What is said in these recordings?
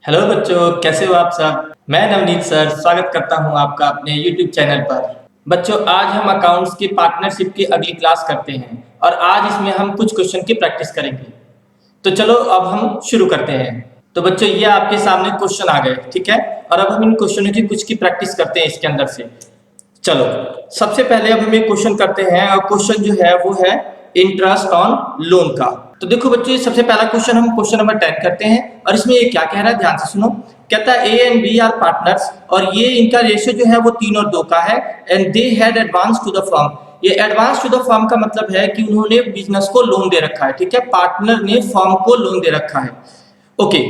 Hello बच्चों, कैसे हो आप सब। मैं नवनीत सर स्वागत करता हूं आपका अपने YouTube चैनल पर। बच्चों, आज हम अकाउंट्स की पार्टनरशिप की अगली क्लास करते हैं और आज इसमें हम कुछ क्वेश्चन की प्रैक्टिस करेंगे। तो चलो अब हम शुरू करते हैं। तो बच्चों, ये आपके सामने क्वेश्चन आ गए, ठीक है। और अब हम इन क्वेश्चनों की कुछ की प्रैक्टिस करते हैं इसके अंदर से। चलो, सबसे पहले अब हम एक क्वेश्चन करते हैं और क्वेश्चन जो है वो है इंटरेस्ट ऑन लोन का। तो देखो बच्चों, ये सबसे पहला क्वेश्चन हम क्वेश्चन नंबर 10 करते हैं और इसमें ये क्या कह रहा है, ध्यान से सुनो। कहता है A and B are partners और ये इनका रेशियो जो है वो 3 और 2 का है and they had advance to the firm. ये एडवांस टू द फर्म का मतलब है कि उन्होंने बिजनेस को लोन दे रखा है, ठीक है। पार्टनर ने फर्म को लोन दे रखा है। Okay,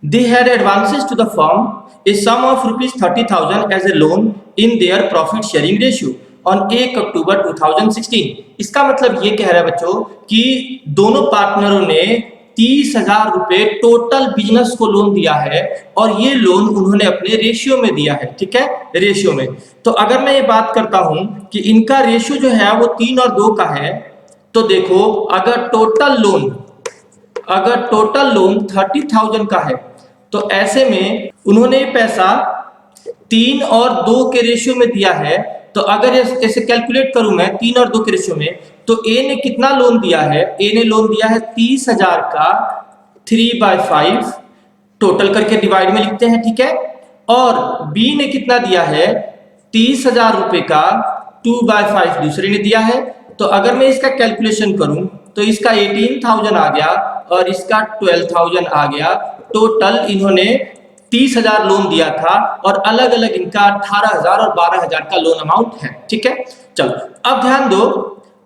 they had advances to the firm a sum of rupees 30,000 as a loan in their profit sharing ratio on 1 अक्टूबर 2016। इसका मतलब ये कह रहा है बच्चों कि दोनों पार्टनरों ने 30,000 रुपए टोटल बिजनेस को लोन दिया है और ये लोन उन्होंने अपने रेशियो में दिया है, ठीक है, रेशियो में। तो अगर मैं ये बात करता हूं कि इनका रेशियो जो है वो 3 और 2 का है, तो देखो अगर टोटल लोन 30,000 का है तो ऐसे में उन्होंने पैसा 3 और 2 के रेशियो में दिया है। तो अगर ऐसे कैलकुलेट करूं मैं 3 और 2 के रेशियो में, तो ए ने कितना लोन दिया है, ए ने लोन दिया है 30,000 का 3/5 टोटल करके डिवाइड में लिखते हैं, ठीक है। और बी ने कितना दिया है, 30,000 रुपए का 2/5 दूसरे ने दिया है। तो अगर मैं इसका कैलकुलेशन करूं तो इसका 18,000 आ गया और इसका 12,000 आ गया। टोटल इन्होंने 30,000 लोन दिया था और अलग अलग इनका 18,000 और 12,000 का लोन अमाउंट है, ठीक है। चलो अब ध्यान दो,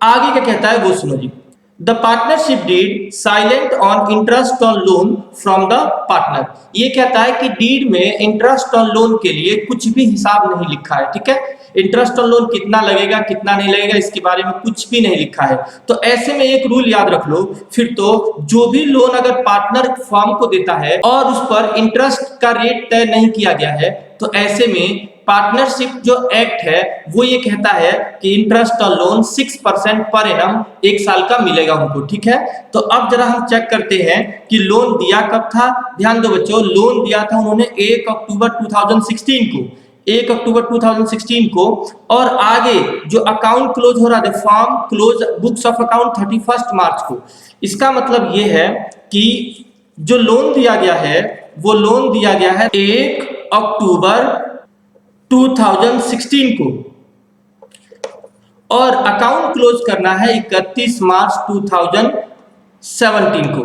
आगे क्या कहता है वो सुनो जी। The partnership deed silent on interest on loan from the partner. ये कहता है कि डीड में इंटरेस्ट ऑन लोन के लिए कुछ भी हिसाब नहीं लिखा है, ठीक है। इंटरेस्ट ऑन लोन कितना लगेगा कितना नहीं लगेगा इसके बारे में कुछ भी नहीं लिखा है। तो ऐसे में एक रूल याद रख लो, फिर तो जो भी लोन अगर पार्टनर फर्म को देता है और उस पर इंटरेस्ट का रेट तय नहीं किया गया है, तो ऐसे में पार्टनरशिप जो एक्ट है वो ये कहता है कि interest on loan 6% per annum 1 साल का मिलेगा उनको, ठीक है। तो अब जरा हम चेक करते हैं कि लोन दिया कब था। ध्यान दो बच्चों, लोन दिया था उन्होंने 1 अक्टूबर 2016 को, 1 अक्टूबर 2016 को। और आगे जो अकाउंट क्लोज हो रहा है, firm close books of account 31 मार्च को। इसका मतलब ये है कि जो लोन दिया गया है वो लोन दिया गया है 1 अक्टूबर 2016 को और अकाउंट क्लोज करना है 31 मार्च 2017 को।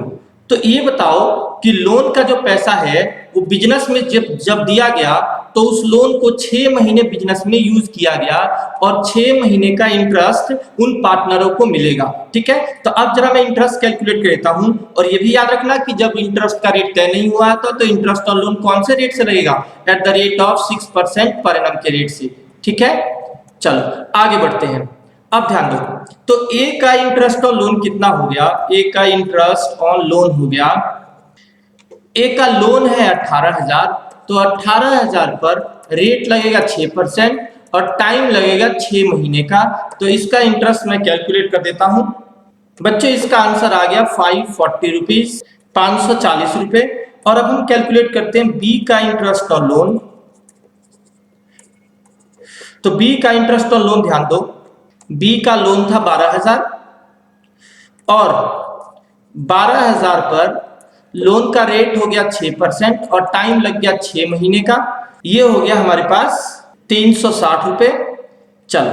तो ये बताओ कि लोन का जो पैसा है वो बिजनेस में जब दिया गया तो उस लोन को 6 महीने बिजनेस में यूज किया गया और 6 महीने का इंटरेस्ट उन पार्टनरों को मिलेगा, ठीक है। तो अब जरा मैं इंटरेस्ट कैलकुलेट कर देता हूं और ये भी याद रखना कि जब इंटरेस्ट का रेट तय नहीं हुआ था तो इंटरेस्ट ऑन लोन कौन से रेट से लगेगा, at the rate of 6% per annum के रेट से, ठीक है। चलो आगे बढ़ते हैं। अब ध्यान दो, तो ए का इंटरेस्ट ऑन लोन कितना हो गया, ए का इंटरेस्ट ऑन लोन हो गया, ए का लोन है 18,000, तो 18,000 पर रेट लगेगा 6% और टाइम लगेगा 6 महीने का। तो इसका इंटरेस्ट मैं कैलकुलेट कर देता हूं बच्चों। इसका आंसर आ गया 540 रुपीज, 540 रुपए। और अब हम कैलकुलेट करते हैं बी का इंटरेस्ट ऑन लोन। तो बी का इंटरेस्ट ऑन लोन ध्यान दो, बी का लोन था 12,000 और 12,000 पर लोन का रेट हो गया 6% और टाइम लग गया 6 महीने का। ये हो गया हमारे पास 360 रुपए। चलो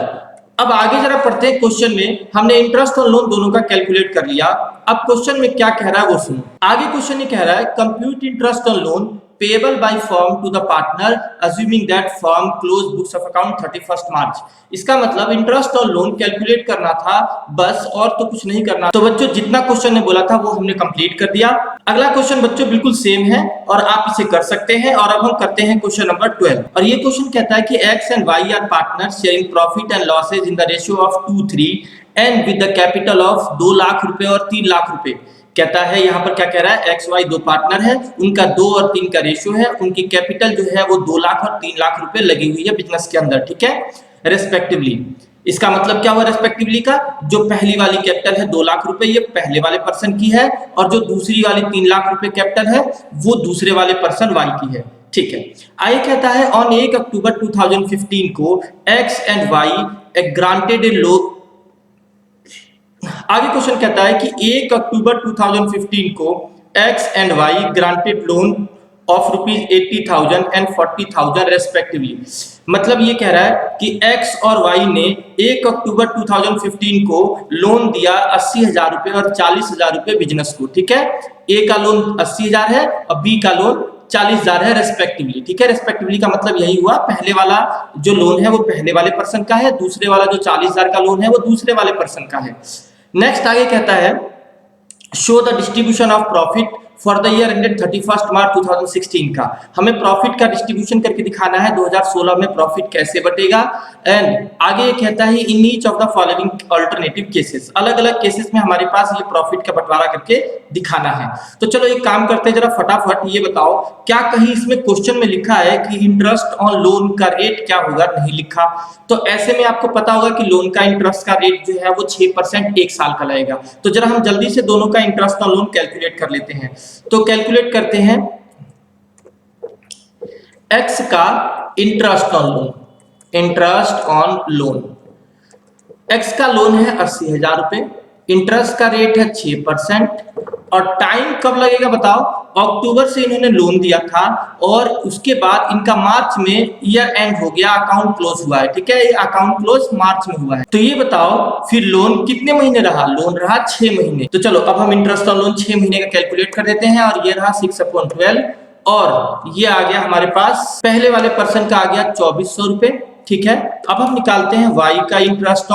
अब आगे जरा पढ़ते हैं। क्वेश्चन में हमने इंटरेस्ट और लोन दोनों का कैलकुलेट कर लिया। अब क्वेश्चन में क्या कह रहा है वो सुनो। आगे क्वेश्चन ये कह रहा है compute interest on loan payable by firm to the partner assuming that firm close books of account 31 March. इसका मतलब इंटरेस्ट और लोन कैलकुलेट करना था बस, और तो कुछ नहीं करना। तो बच्चों जितना क्वेश्चन ने बोला था वो हमने कंप्लीट कर दिया। अगला क्वेश्चन बच्चों बिल्कुल सेम है और आप इसे कर सकते हैं। और अब हम करते हैं क्वेश्चन नंबर 12 और ये क्वेश्चन कहता है कि X and Y are partners sharing profit and losses in the ratio of 2:3 and with the capital of 2 lakh रुपए और 3 लाख रुपए। कहता है यहाँ पर क्या कह रहा है, एक्स वाई दो पार्टनर है, उनका 2 और 3 का रेशियो है, उनकी कैपिटल जो है वो 2 लाख और 3 लाख रुपए लगी हुई है बिजनेस के अंदर, ठीक है, रेस्पेक्टिवली। इसका मतलब क्या हुआ रेस्पेक्टिवली का, जो पहली वाली कैपिटल है 2 लाख रुपए ये पहले वाले पर्सन की है, और जो दूसरी वाली 3 लाख रुपए कैपिटल है वो दूसरे वाले पर्सन वाई की है। ठीक है, आगे कहता है ऑन 1 अक्टूबर 2015 को X and Y a granted a loan. आगे क्वेश्चन कहता है कि 1 अक्टूबर 2015 को X and Y granted loan of rupees 80,000 and 40,000 respectively. मतलब ये कह रहा है कि एक्स और वाई ने 1 अक्टूबर 2015 को लोन दिया 80,000 रुपए और 40,000 रुपए बिजनेस को। ठीक है, ए का लोन 80,000 है और बी का लोन 40,000 है रेस्पेक्टिवली। ठीक है, रेस्पेक्टिवली का मतलब यही हुआ, पहले वाला जो लोन है वो पहले वाले पर्सन का है, दूसरे वाला जो 40,000 का लोन है वो दूसरे वाले पर्सन का है। नेक्स्ट आगे कहता है show the distribution of profit for the year ended 31 मार्च 2016 का। हमें प्रॉफिट का डिस्ट्रीब्यूशन करके दिखाना है 2016 में प्रॉफिट कैसे बटेगा। एंड आगे कहता है in each of the following alternative cases, अलग अलग केसेस में हमारे पास ये प्रॉफिट का बंटवारा करके दिखाना है। तो चलो एक काम करते हैं, जरा फटाफट ये बताओ क्या कहीं इसमें क्वेश्चन में लिखा है कि इंटरेस्ट ऑन लोन का रेट क्या होगा? नहीं लिखा। तो ऐसे में आपको पता होगा कि लोन का इंटरेस्ट का रेट जो है वो 6% 1 साल का लगेगा। तो जरा हम जल्दी से दोनों का इंटरेस्ट ऑन लोन कैलकुलेट कर लेते हैं। तो कैलकुलेट करते हैं x का interest on loan, interest on loan x का लोन है 80,000 रुपए, इंटरेस्ट का रेट है 6% और टाइम कब लगेगा बताओ? अक्टूबर से इन्होंने लोन दिया था और उसके बाद इनका मार्च में ईयर एंड हो गया, अकाउंट क्लोज हुआ है। ठीक है, ये अकाउंट क्लोज मार्च में हुआ है। तो ये बताओ फिर लोन कितने महीने रहा? लोन रहा 6 महीने। तो चलो अब हम इंटरेस्ट ऑन लोन 6 महीने का कैलकुलेट कर देते हैं और ये रहा 6/12 और ये आ गया हमारे पास, पहले वाले पर्सन का आ गया 2400 रुपए। ठीक है, अब हम निकालते हैं वाई का इंटरेस्ट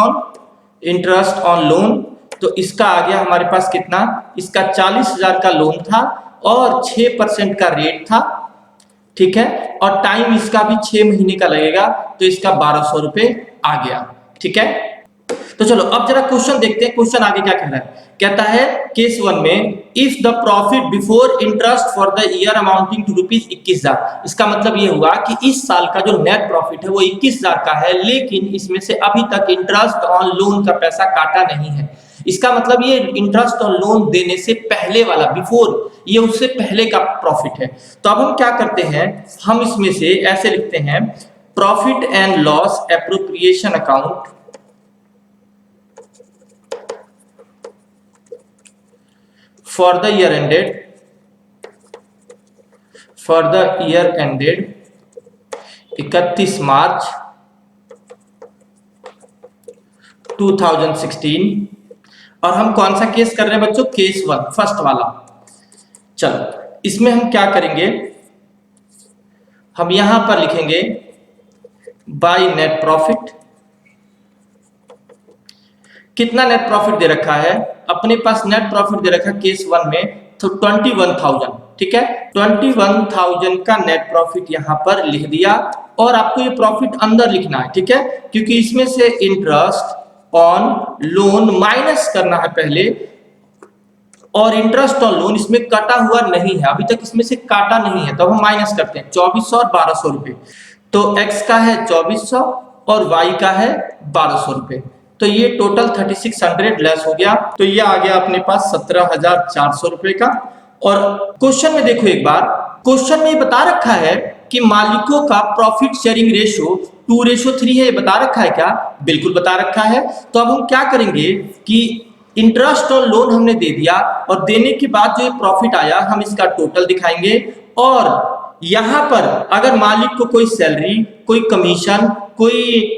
ऑन लोन। तो इसका आ गया हमारे पास कितना? इसका 40,000 का लोन था और 6% का रेट था। ठीक है, और टाइम इसका भी 6 महीने का लगेगा, तो इसका 1200 रुपए आ गया। ठीक है, तो चलो अब जरा क्वेश्चन देखते हैं। क्वेश्चन आगे क्या कह रहा है? कहता है केस 1 में if the profit before interest for the year amounting to rupees 21,000। इसका मतलब ये हुआ कि इस साल का जो नेट प्रॉफिट है वो 21,000 का है, लेकिन इसमें से अभी तक इंटरेस्ट ऑन लोन का पैसा काटा नहीं है। इसका मतलब ये इंटरेस्ट ऑन लोन देने से पहले वाला, बिफोर, ये उससे पहले का प्रॉफिट है। तो अब हम क्या करते हैं, हम इसमें से ऐसे लिखते हैं profit and loss appropriation account for the year ended 31 मार्च 2016। और हम कौन सा केस कर रहे हैं बच्चों? केस 1, फर्स्ट वाला। चलो इसमें हम क्या करेंगे, हम यहां पर लिखेंगे बाय नेट प्रॉफिट। कितना नेट प्रॉफिट दे रखा है? अपने पास नेट प्रॉफिट दे रखा है केस 1 में तो 21,000। ठीक है, 21,000 का नेट प्रॉफिट यहां पर लिख दिया और आपको ये प्रॉफिट अंदर लिखना है। ठीक है, क्योंकि इसमें से इंटरेस्ट ऑन लोन माइनस करना है पहले, और इंटरेस्ट ऑन लोन इसमें कटा हुआ नहीं है, अभी तक इसमें से काटा नहीं है, तो हम माइनस करते हैं 2400 और 1200 रुपए। तो x का है 2400 और y का है 1200 रुपए, तो ये टोटल 3600 लेस हो गया। तो ये आ गया अपने पास 17,400 रुपए का। और क्वेश्चन में देखो एक बार, क्वेश्चन में बता रखा है कि मालिकों का प्रॉफिट शेयरिंग रेशियो 2:3 है। ये बता रखा है क्या? बिल्कुल बता रखा है। तो अब हम क्या करेंगे कि इंटरेस्ट ऑन लोन हमने दे दिया और देने के बाद जो ये प्रॉफिट आया हम इसका टोटल दिखाएंगे, और यहां पर अगर मालिक को कोई सैलरी, कोई कमीशन, कोई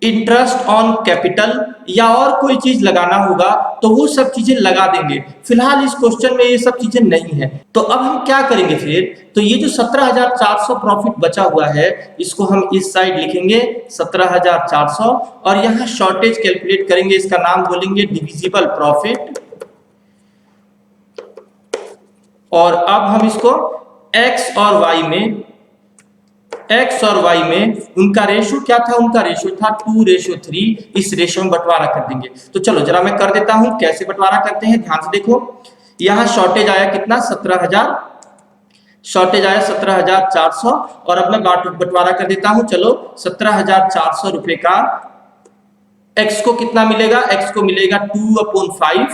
इंटरेस्ट ऑन कैपिटल या और कोई चीज लगाना होगा तो वो सब चीजें लगा देंगे। फिलहाल इस क्वेश्चन में ये सब चीजें नहीं है। तो अब हम क्या करेंगे फिर? तो ये जो 17,400 प्रॉफिट बचा हुआ है इसको हम इस साइड लिखेंगे 17,400 और यहाँ शॉर्टेज कैलकुलेट करेंगे, इसका नाम बोलेंगे डिविजिबल प्रॉफिट। और अब हम इसको x और y में उनका रेशियो क्या था? उनका रेशियो था 2:3। इस रेशियो में बंटवारा कर देंगे। तो चलो जरा मैं कर देता हूं कैसे बंटवारा करते हैं, ध्यान से देखो। यहां शॉर्टेज आया कितना? 17,000, शॉर्टेज आया 17,400 और अब मैं बंटवारा कर देता हूं। चलो 17,400 रुपए का x को कितना मिलेगा, x को मिलेगा 2/5,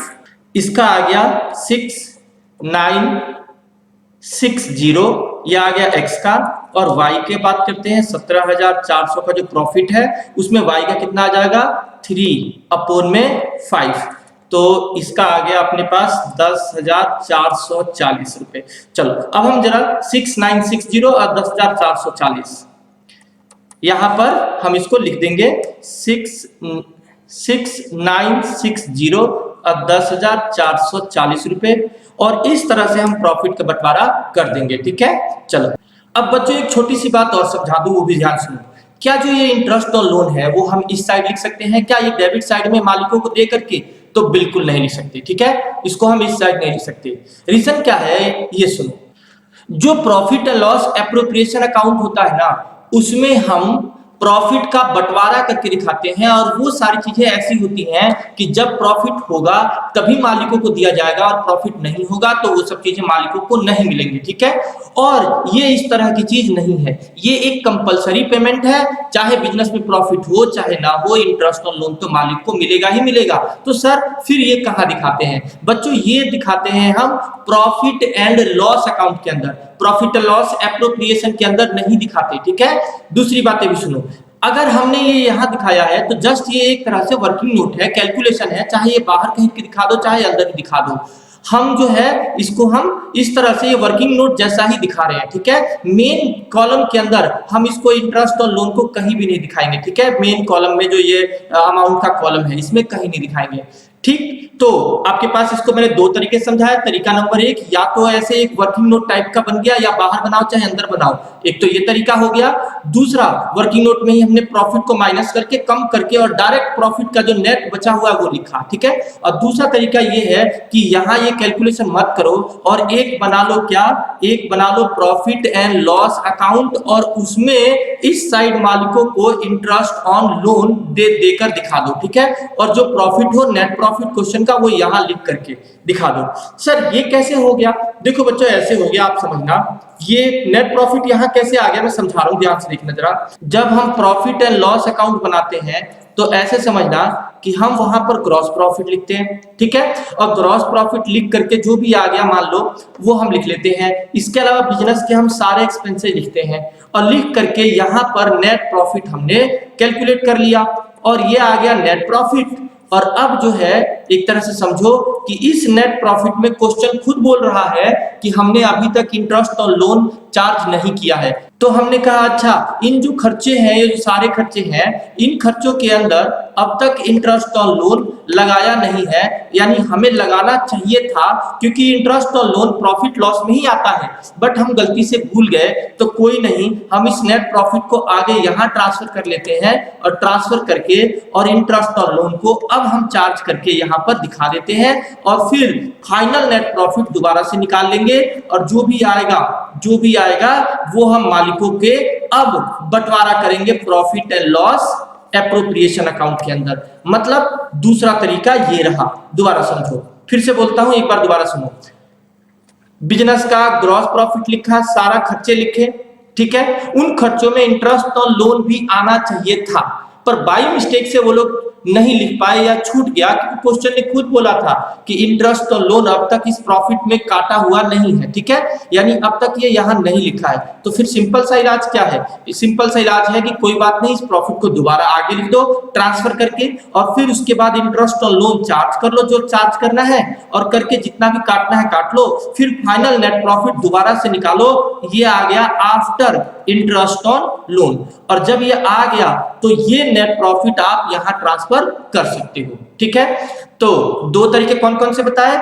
इसका आ गया 6960, यह आ गया x का। और y के बात करते हैं, 17,400 का जो प्रॉफिट है उसमें y का कितना आ जाएगा 3/5, तो इसका आ गया अपने पास 10,440 रुपए। चलो अब हम जरा 6960 और 10,440 यहां पर हम इसको लिख देंगे, 6960 और 10,440 रुपए, और इस तरह से हम प्रॉफिट का बंटवारा कर देंगे। ठीक है, चलो अब बच्चों एक छोटी सी बात और समझा दूं, वो भी ध्यान सुनो। क्या जो ये इंटरेस्ट और लोन है वो हम इस साइड लिख सकते हैं क्या, ये डेबिट साइड में मालिकों को दे करके? तो बिल्कुल नहीं लिख सकते। ठीक है, इसको हम इस साइड नहीं लिख सकते। रीजन क्या है ये सुनो। जो profit and loss appropriation account होता है ना, उसमें हम प्रॉफिट का बंटवारा करके दिखाते हैं, और वो सारी चीजें ऐसी होती हैं कि जब प्रॉफिट होगा तभी मालिकों को दिया जाएगा, और प्रॉफिट नहीं होगा तो वो सब चीजें मालिकों को नहीं मिलेंगी। ठीक है, और ये इस तरह की चीज नहीं है, ये एक कंपलसरी पेमेंट है, चाहे बिजनेस में प्रॉफिट हो चाहे ना हो, इंटरेस्ट और लोन तो मालिक को मिलेगा ही मिलेगा। तो सर फिर ये कहां दिखाते हैं बच्चों? ये दिखाते हैं हम प्रॉफिट एंड लॉस अकाउंट के अंदर, प्रॉफिट एंड लॉस एप्रोप्रिएशन के अंदर नहीं दिखाते। ठीक है, दूसरी बातें भी सुनो। अगर हमने ये यहां दिखाया है तो जस्ट ये एक तरह से वर्किंग नोट है, कैलकुलेशन है, चाहे ये बाहर कहीं के दिखा दो चाहे अंदर ही दिखा दो, हम जो है इसको हम इस तरह से ये वर्किंग नोट जैसा ही दिखा रहे हैं। ठीक है, मेन कॉलम के अंदर हम इसको इंटरेस्ट और लोन को कहीं भी नहीं दिखाएंगे। ठीक है, मेन कॉलम में जो ये अमाउंट का कॉलम है इसमें कहीं नहीं दिखाएंगे। ठीक, तो आपके पास इसको मैंने दो तरीके समझाया। तरीका नंबर 1, या तो ऐसे एक वर्किंग नोट टाइप का बन गया, या बाहर बनाओ चाहे अंदर बनाओ, एक तो ये तरीका हो गया। दूसरा, वर्किंग नोट में ही हमने प्रॉफिट को माइनस करके कम करके और डायरेक्ट प्रॉफिट का जो नेट बचा हुआ है वो लिखा। ठीक है, और दूसरा तरीका ये है कि यहाँ ये कैलकुलेशन मत करो और एक बना लो, क्या एक बना लो प्रॉफिट एंड लॉस अकाउंट, और उसमें इस साइड मालिकों को इंटरेस्ट ऑन लोन देकर दिखा दो। ठीक है, और जो प्रॉफिट हो नेट प्रॉफिट क्वेश्चन का वो यहां लिख करके दिखा दो। सर ये कैसे हो गया? देखो बच्चों ऐसे हो गया, आप समझना। ये नेट प्रॉफिट यहां कैसे आ गया मैं समझा रहा हूं, ध्यान से देखना जरा। जब हम प्रॉफिट एंड लॉस अकाउंट बनाते हैं तो ऐसे समझना कि हम वहां पर ग्रॉस प्रॉफिट लिखते हैं। ठीक है, और ग्रॉस प्रॉफिट लिख करके जो भी आ गया मान लो वो हम लिख लेते हैं। इसके अलावा बिजनेस के हम सारे एक्सपेंसेस लिखते हैं, और लिख करके यहां पर नेट प्रॉफिट हमने कैलकुलेट कर लिया, और ये आ गया नेट प्रॉफिट। और अब जो है एक तरह से समझो कि इस नेट प्रॉफिट में क्वेश्चन खुद बोल रहा है कि हमने अभी तक इंटरेस्ट और लोन चार्ज नहीं किया है। तो हमने कहा अच्छा इन जो खर्चे हैं, ये जो सारे खर्चे हैं, इन खर्चों के अंदर अब तक इंटरेस्ट और लोन लगाया नहीं है, यानी हमें लगाना चाहिए था, क्योंकि इंटरेस्ट और लोन प्रॉफिट लॉस में ही आता है, बट हम गलती से भूल गए। तो कोई नहीं, हम इस नेट प्रॉफिट को आगे यहाँ ट्रांसफर कर लेते हैं, और ट्रांसफर करके और इंटरेस्ट और लोन को अब हम चार्ज करके यहाँ पर दिखा देते हैं, और फिर फाइनल नेट प्रॉफिट दोबारा से निकाल लेंगे, और जो भी आएगा वो हम मालिकों के अब बंटवारा करेंगे profit and loss appropriation account के अंदर। मतलब दूसरा तरीका ये रहा। दोबारा समझो, फिर से बोलता हूं, एक बार दोबारा सुनो। बिजनेस का ग्रॉस प्रॉफिट लिखा, सारा खर्चे लिखे, ठीक है, उन खर्चों में इंटरेस्ट और लोन भी आना चाहिए था, पर बाई मिस्टेक से वो लोग नहीं लिख पाए या छूट गया, क्योंकि क्वेश्चन ने खुद बोला था कि इंटरेस्ट और लोन अब तक इस प्रॉफिट में काटा हुआ नहीं है। ठीक है, यानी अब तक ये यहां नहीं लिखा है। तो फिर सिंपल सा इलाज क्या है? सिंपल सा इलाज है कि कोई बात नहीं, इस प्रॉफिट को दोबारा आगे लिख दो ट्रांसफर करके, और फिर उसके बाद इंटरेस्ट और लोन चार्ज कर लो जो चार्ज करना है, और करके जितना भी काटना है काट लो, फिर फाइनल नेट प्रॉफिट दोबारा से निकालो। ये आ गया आफ्टर इंटरेस्ट ऑन लोन, और जब ये आ गया तो ये नेट प्रॉफिट आप यहां ट्रांसफर कर सकते हो। ठीक है, तो दो तरीके कौन कौन से बताए?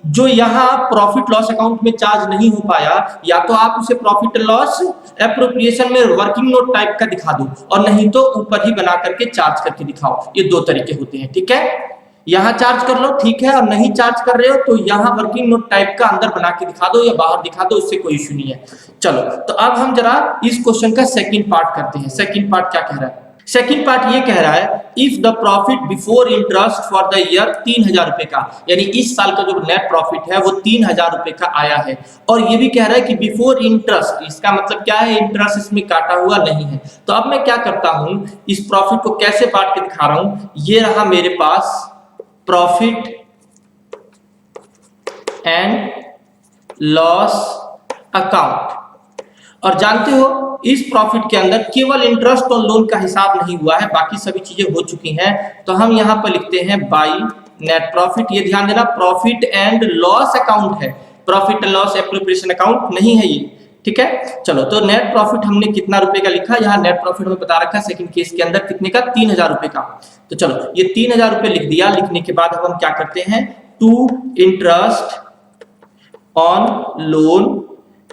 जो यहां प्रॉफिट लॉस अकाउंट में चार्ज नहीं हो पाया, या तो आप उसे प्रॉफिट लॉस एप्रोप्रिएशन में वर्किंग नोट टाइप का दिखा दो, और नहीं तो ऊपर ही बना करके चार्ज करके दिखाओ। ये दो तरीके होते हैं। ठीक है, यहां चार्ज कर लो, ठीक है, और नहीं चार्ज कर रहे हो तो यहां वर्किंग नोट टाइप का अंदर बना के दिखा दो या बाहर दिखा दो, उससे कोई इश्यू नहीं है। चलो, तो अब हम जरा इस क्वेश्चन का सेकंड पार्ट करते हैं। सेकंड पार्ट क्या कह रहा है? सेकंड पार्ट ये कह रहा है if the profit before interest for the year 3000 रुपए का, यानी इस साल का जो नेट प्रॉफिट है वो 3000 रुपए का आया है। और ये भी कह रहा है कि बिफोर इंटरेस्ट, इसका मतलब क्या है, इंटरेस्ट इसमें काटा हुआ नहीं है। तो अब मैं क्या करता हूं, इस प्रॉफिट को कैसे बांट के दिखा रहा हूं। ये रहा मेरे पास प्रॉफिट एंड लॉस अकाउंट, और जानते हो इस प्रॉफिट के अंदर केवल इंटरेस्ट और लोन का हिसाब नहीं हुआ है, बाकी सभी चीजें हो चुकी हैं। तो हम यहां पर लिखते हैं बाय नेट प्रॉफिट। ये ध्यान देना प्रॉफिट एंड लॉस अकाउंट है, profit and loss appropriation account नहीं है ये, ठीक है। चलो, तो नेट प्रॉफिट हमने कितना रुपए का लिखा, यहाँ नेट प्रॉफिट हमें बता रखा सेकंड केस के अंदर कितने का, 3000 रुपए का। तो चलो ये 3000 रुपए लिख दिया। लिखने के बाद अब हम क्या करते हैं, to interest on loan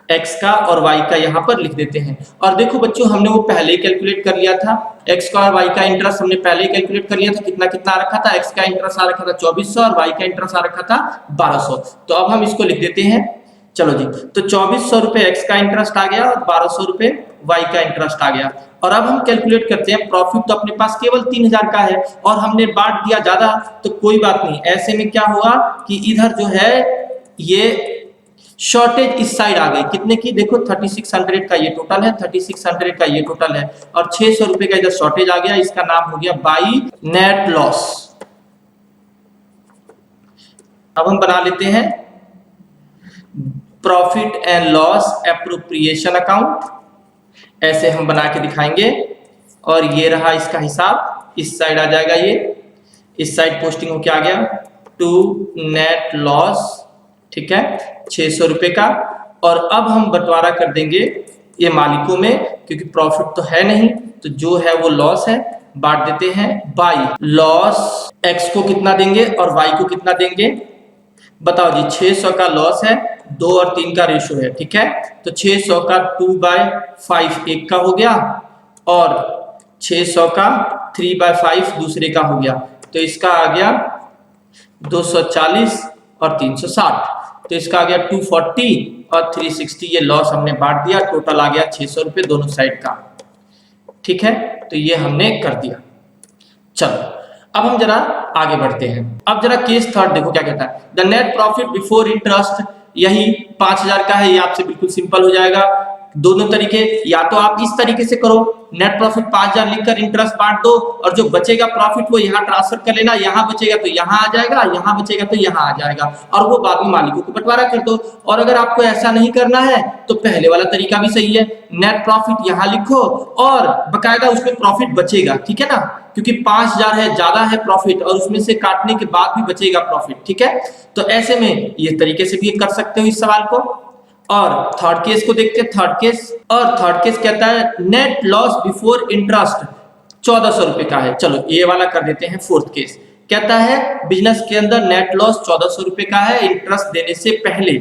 X का और वाई का यहां पर लिख देते हैं। और देखो बच्चों, हमने वो पहले ही कैलकुलेट कर लिया था, एक्स का और वाई का इंटरेस्ट हमने पहले ही कैलकुलेट कर लिया था। कितना कितना आ रखा था, एक्स का इंटरेस्ट आ रखा था 2400 और वाई का इंटरेस्ट आ रखा था 1200। तो अब हम इसको लिख देते हैं। चलो जी, तो 2400 रुपए एक्स का इंटरेस्ट आ गया और 1200 रुपए वाई का इंटरेस्ट आ गया। और अब हम कैलकुलेट करते हैं, प्रॉफिट तो अपने पास केवल 3000 का है और हमने बांट दिया ज्यादा, तो कोई बात नहीं। ऐसे में क्या हुआ कि इधर जो है ये शॉर्टेज इस साइड आ गई, कितने की, देखो 3600 का ये टोटल है, 3600 का ये टोटल है, और 600 रुपए का इधर शॉर्टेज आ गया। इसका नाम हो गया बाई नेट लॉस। अब हम बना लेते हैं profit and loss appropriation account, ऐसे हम बना के दिखाएंगे। और ये रहा इसका हिसाब, इस साइड आ जाएगा, ये इस साइड पोस्टिंग हो क्या आ गया, टू नेट लॉस, ठीक है, 600 रुपए का। और अब हम बंटवारा कर देंगे ये मालिकों में, क्योंकि प्रॉफिट तो है नहीं, तो जो है वो लॉस है, बांट देते हैं बाई लॉस। एक्स को कितना देंगे और वाई को कितना देंगे, बताओ जी। 600 का लॉस है, 2 और 3 का रेशियो है, ठीक है। तो 600 का 2/5 एक का हो गया, और 600 का 3/5 दूसरे का हो गया। तो इसका आ गया 240 और 360, तो इसका आ गया 240 और 360। ये लॉस हमने बांट दिया, टोटल आ गया 600 रुपए दोनों साइड का, ठीक है। तो ये हमने कर दिया। चलो अब हम जरा आगे बढ़ते हैं। अब जरा केस थर्ड देखो क्या कहता है, the net profit before interest, यही 5000 का है। ये आपसे बिल्कुल सिंपल हो जाएगा। दोनों तरीके, या तो आप इस तरीके से करो, नेट प्रॉफिट 5000 लिखकर इंटरेस्ट बांट दो, और जो बचेगा प्रॉफिट वो यहाँ ट्रांसफर कर लेना, यहाँ बचेगा तो यहाँ आ जाएगा, यहाँ बचेगा तो यहाँ आ जाएगा, और वो बाद में मालिकों को बंटवारा कर दो। और अगर आपको ऐसा नहीं करना है तो पहले वाला तरीका भी सही है, नेट प्रॉफिट यहाँ लिखो और बकायदा उसमें प्रॉफिट बचेगा, ठीक है ना, क्योंकि 5000 है, ज्यादा है प्रॉफिट, और उसमें से काटने के बाद भी बचेगा प्रॉफिट, ठीक है। तो ऐसे में ये तरीके से भी कर सकते हो इस सवाल को। और थर्ड केस को देखते हैं, थर्ड केस। और थर्ड केस कहता है नेट लॉस बिफोर इंटरेस्ट 1400 रुपए का है। चलो ये वाला कर देते हैं। फोर्थ केस कहता है बिजनेस के अंदर नेट लॉस 1400 रुपए का है इंटरेस्ट देने से पहले।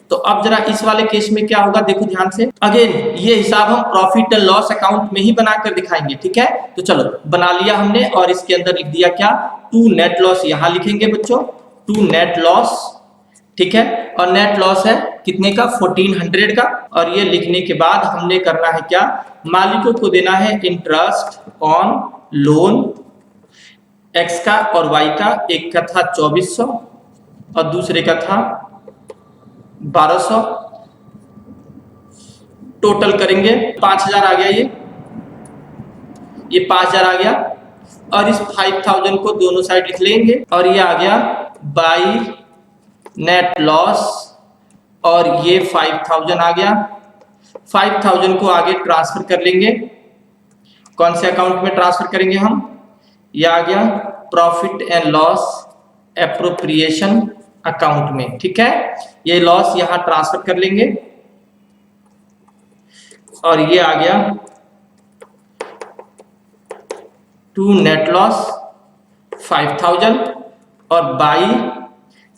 तो अब जरा इस वाले केस में क्या होगा, देखो ध्यान से। अगेन ये हिसाब हम प्रॉफिट एंड लॉस अकाउंट में ही बनाकर दिखाएंगे, ठीक है। तो चलो बना लिया हमने, और इसके अंदर लिख दिया क्या, टू नेट लॉस यहां लिखेंगे बच्चों, टू नेट लॉस, ठीक है। और नेट लॉस है कितने का, 1400 का। और ये लिखने के बाद हमने करना है क्या, मालिकों को देना है इंटरेस्ट ऑन लोन एक्स का और वाई का। एक का था 2400 और दूसरे का था 1200। टोटल करेंगे 5000 आ गया, ये 5000 आ गया। और इस 5000 को दोनों साइड लिख लेंगे, और ये आ गया बाई नेट लॉस, और ये 5000 आ गया। 5000 को आगे ट्रांसफर कर लेंगे, कौन से अकाउंट में ट्रांसफर करेंगे हम, ये आ गया profit and loss appropriation account में, ठीक है। ये लॉस यहां ट्रांसफर कर लेंगे, और ये आ गया टू नेट लॉस 5000, और बाई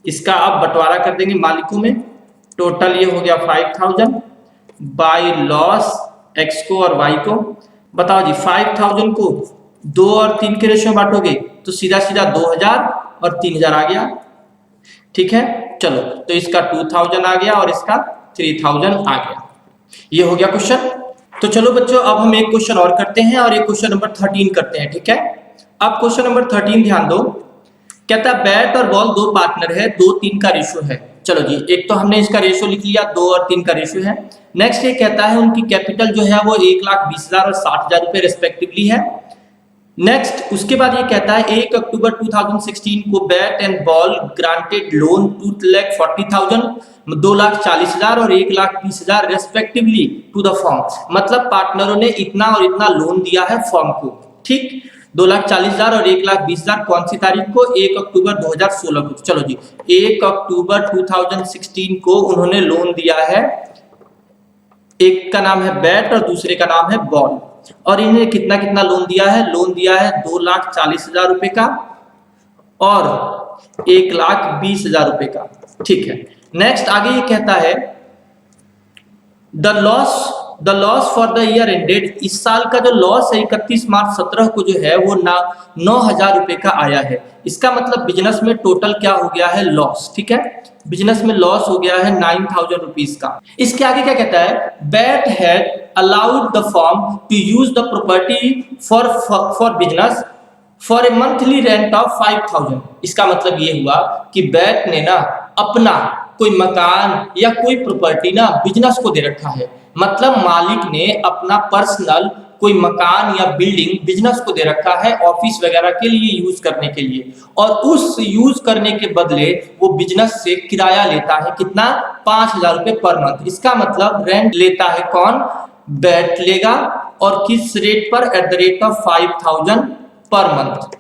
इसका अब बंटवारा कर देंगे मालिकों में। टोटल ये हो गया 5000 बाई लॉस एक्स को और वाई को। बताओ जी, 5000 को 2 और 3 के रेशियो बांटोगे तो सीधा सीधा 2000 और 3000 आ गया, ठीक है। चलो तो इसका 2000 आ गया और इसका 3000 आ गया। ये हो गया क्वेश्चन। तो चलो बच्चों, अब हम एक क्वेश्चन और करते हैं और एक क्वेश्चन नंबर 13 करते हैं, ठीक है। अब क्वेश्चन नंबर 13 ध्यान दो। कहता है बैट और बॉल दो पार्टनर है, 2-3 का रेशियो है। चलो जी, एक तो हमने इसका रेशियो लिख लिया, 2 और 3 का रेशियो है। नेक्स्ट ये कहता है उनकी कैपिटल जो है वो 1,20,000 और 60,000 रुपए रिस्पेक्टिवली है। नेक्स्ट उसके बाद ये कहता है 1 अक्टूबर 2016 को bat and ball granted loan 2,40,000, 2,40,000 और 1,20,000 रेस्पेक्टिवली टू द फर्म। मतलब पार्टनरों ने इतना और इतना लोन दिया है फर्म को, ठीक। 2,40,000 और 1,20,000 कौन सी तारीख को? 1 अक्टूबर 2016 को। चलो जी, 1 अक्टूबर 2016 को उन्होंने लोन दिया है। एक का नाम है बैट और दूसरे का नाम है बॉल, और इन्हें कितना कितना लोन दिया है? लोन दिया है 2,40,000 रुपए का और 1,20,000 रुपए का, ठीक है। नेक्स्ट आगे ये कहता है the loss for the year ended, इस साल का जो लॉस है 31 मार्च 17 को जो है वो 9,000 रुपए का आया है। इसका मतलब बिजनेस में टोटल क्या हो गया है? लॉस, ठीक है। बिजनेस में लॉस हो गया है 9,000 रुपीज का। इसके आगे क्या कहता है? But had allowed the firm to use the property for business for a monthly rent of 5,000। इसका मतलब ये हुआ कि बैट ने ना अपना कोई मकान या कोई प्रॉपर्टी ना बिजनेस को दे रखा है। मतलब मालिक ने अपना पर्सनल कोई मकान या बिल्डिंग बिजनेस को दे रखा है ऑफिस वगैरह के लिए यूज करने के लिए, और उस यूज करने के बदले वो बिजनेस से किराया लेता है कितना? 5,000 रुपए पर मंथ। इसका मतलब रेंट लेता है कौन? बैट लेगा, और किस रेट पर? At the rate of 5,000 per month.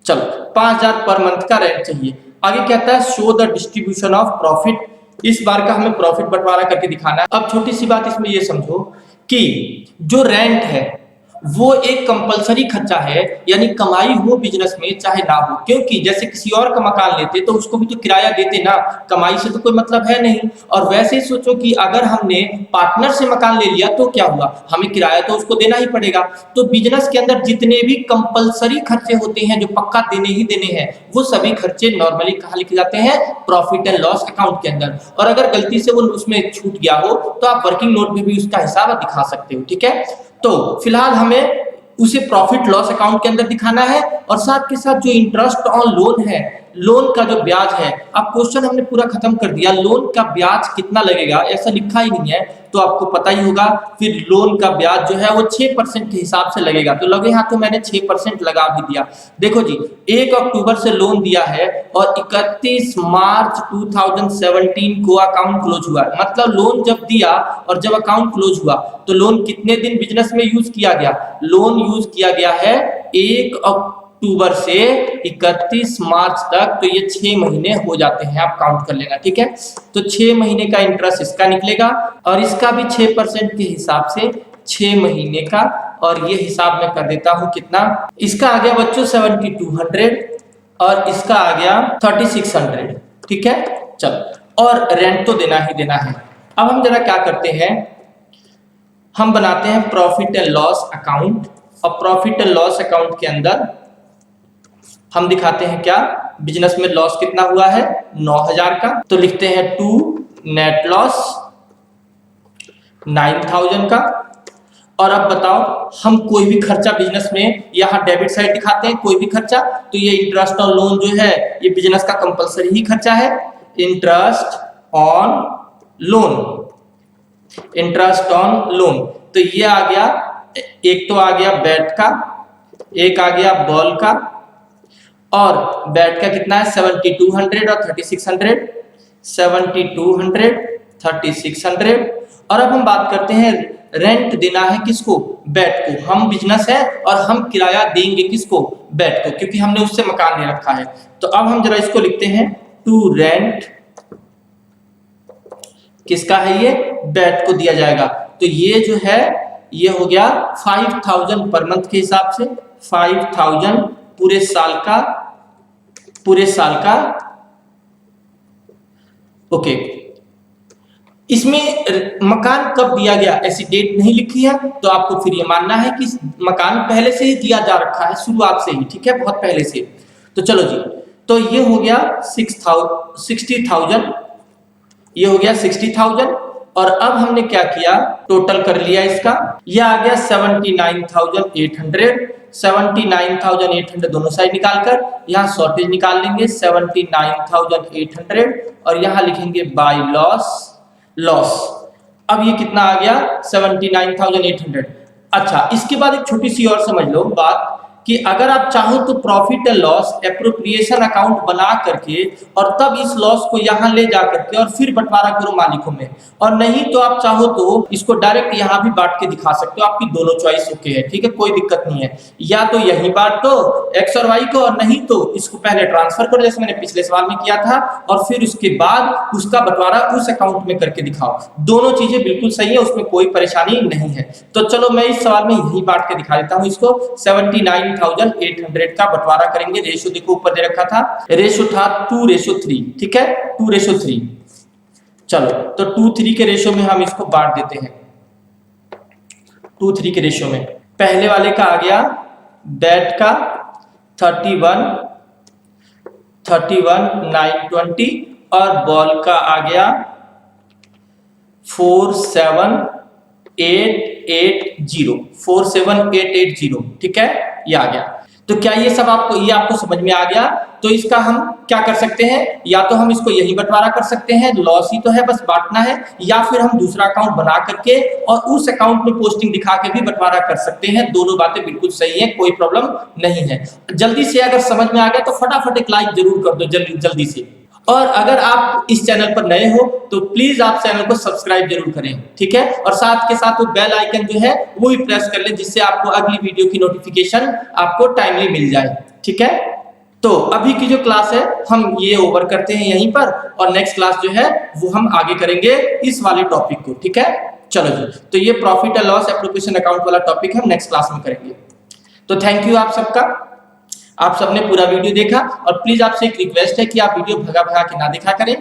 चलो 5,000 पर मंथ का रेंट चाहिए। आगे कहता है show the distribution of profit, इस बार का हमें प्रॉफिट बंटवारा करके दिखाना है। अब छोटी सी बात इसमें ये समझो कि जो रेंट है वो एक कंपलसरी खर्चा है, यानी कमाई हो बिजनेस में चाहे ना हो, क्योंकि जैसे किसी और का मकान लेते तो उसको भी तो किराया देते ना, कमाई से तो कोई मतलब है नहीं। और वैसे ही सोचो कि अगर हमने पार्टनर से मकान ले लिया तो क्या हुआ? हमें किराया तो उसको देना ही पड़ेगा। तो बिजनेस के अंदर जितने भी कंपलसरी खर्चे होते हैं जो पक्का देने ही देने हैं, वो सभी खर्चे नॉर्मली कहाँ लिखे जाते हैं? प्रॉफिट एंड लॉस अकाउंट के अंदर। और अगर गलती से वो उसमें छूट गया हो तो आप वर्किंग नोट में भी उसका हिसाब दिखा सकते हो, ठीक है। तो फिलहाल हमें उसे प्रॉफिट लॉस अकाउंट के अंदर दिखाना है, और साथ के साथ जो इंटरेस्ट ऑन लोन है, लोन का जो ब्याज है, अब क्वेश्चन हमने पूरा खत्म कर दिया। लोन का ब्याज कितना लगेगा ऐसा लिखा ही नहीं है, तो आपको पता ही होगा। फिर लोन का ब्याज जो है वो 6% के हिसाब से लगेगा, तो लगे हाथों मैंने 6% लगा भी दिया। देखो जी, 1 अक्टूबर से लोन दिया है और 31 मार्च 2017 को अकाउंट क्लोज हुआ। मतलब लोन जब दिया और जब अकाउंट क्लोज हुआ तो लोन कितने दिन बिजनेस में यूज किया गया? लोन यूज किया गया है 1 अक्टूबर से 31 मार्च तक, तो ये 6 महीने हो जाते हैं, आप काउंट कर लेना, ठीक है। तो 6 महीने का इंटरेस्ट इसका निकलेगा, और इसका भी 6% के हिसाब से 6 महीने का, और ये हिसाब मैं कर देता हूं कितना। इसका आ गया बच्चों 7,200 और इसका आ गया 3,600, ठीक है। चलो, और रेंट तो देना ही देना है। अब हम जरा क्या करते हैं, हम बनाते हैं प्रॉफिट एंड लॉस अकाउंट, और प्रॉफिट एंड लॉस अकाउंट के अंदर हम दिखाते हैं क्या? बिजनेस में लॉस कितना हुआ है? 9,000 का। तो लिखते हैं टू नेट लॉस 9,000 का। और अब बताओ, हम कोई भी खर्चा बिजनेस में यहाँ डेबिट साइड दिखाते हैं, कोई भी खर्चा, तो ये इंटरेस्ट ऑन लोन जो है ये बिजनेस का कंपलसरी ही खर्चा है। Interest on loan, interest on loan, तो ये आ गया, एक तो आ गया बैट का, एक आ गया बॉल का, और बैट का कितना है 7,200 और 3,600, 7,200 3,600। और अब हम बात करते हैं रेंट देना है किसको? बैट को। हम बिजनेस है और हम किराया देंगे किसको? बैट को, क्योंकि हमने उससे मकान ले रखा है। तो अब हम जरा इसको लिखते हैं टू रेंट, किसका है ये? बैट को दिया जाएगा। तो ये जो है ये हो गया 5,000 पर मंथ के हिसाब से, 5,000 पूरे साल का, ओके। इसमें मकान कब दिया गया ऐसी डेट नहीं लिखी है, तो आपको फिर ये मानना है कि मकान पहले से ही दिया जा रखा है, शुरुआत से ही, ठीक है, बहुत पहले से। तो चलो जी, तो ये हो गया 60,000, ये हो गया 60,000, और अब हमने क्या किया, टोटल कर लिया इसका, यह आ गया 79,800। 79,800 दोनों साइड निकालकर यहाँ शॉर्टेज निकाल लेंगे 79,800 और यहाँ लिखेंगे बाय लॉस। अब ये कितना आ गया 79,800। अच्छा, इसके बाद एक छोटी सी और समझ लो बात कि अगर आप चाहो तो profit and loss appropriation account बना करके और तब इस लॉस को यहाँ ले जा करके और फिर बंटवारा करो मालिकों में, और नहीं तो आप चाहो तो इसको डायरेक्ट यहाँ भी बांट के दिखा सकते हो, आपकी दोनों चॉइस ओके है, ठीक है, कोई दिक्कत नहीं है। या तो यही बांट दो एक्स और वाई को, और नहीं तो इसको पहले ट्रांसफर करो जैसे मैंने पिछले सवाल में किया था, और फिर उसके बाद उसका बंटवारा उस अकाउंट में करके दिखाओ। दोनों चीजें बिल्कुल सही है, उसमें कोई परेशानी नहीं है। तो चलो मैं इस सवाल में यही बांट के दिखा देता हूँ इसको। 79,800 का बंटवारा करेंगे। रेशो देखो ऊपर दे रखा था, रेशो था 2:3, ठीक है, 2:3। चलो तो 2:3 के रेशो में हम इसको बांट देते हैं। 2:3 के रेशो में पहले वाले का आ गया बैट का 31,920 और बॉल का आ गया 47,880, ठीक है, ये आ गया। तो क्या ये सब आपको समझ में आ गया? तो इसका हम क्या कर सकते हैं, या तो हम इसको यही बंटवारा कर सकते हैं, लॉस ही तो है बस बांटना है, या फिर हम दूसरा अकाउंट बना करके और उस अकाउंट में पोस्टिंग दिखा के भी बंटवारा कर सकते हैं। दोनों बातें बिल्कुल सही है, कोई प्रॉब्लम नहीं है। जल्दी से अगर समझ में आ गया तो फटाफट एक लाइक जरूर कर दो जल्दी से। और अगर आप इस चैनल पर नए हो तो प्लीज आप चैनल को सब्सक्राइब जरूर करें, ठीक है, और साथ के साथ वो बेल आइकन जो है वो भी प्रेस कर लें, जिससे आपको अगली वीडियो की नोटिफिकेशन आपको टाइमली मिल जाए, ठीक है। तो अभी की जो क्लास है हम ये ओवर करते हैं यहीं पर, और नेक्स्ट क्लास जो है वो हम आगे करेंगे इस वाले टॉपिक को, ठीक है। चलो जी, तो ये profit and loss appropriation account वाला टॉपिक हम नेक्स्ट क्लास में करेंगे। तो थैंक यू आप सबका, आप सबने पूरा वीडियो देखा, और प्लीज आपसे एक रिक्वेस्ट है कि आप वीडियो भगा के ना देखा करें।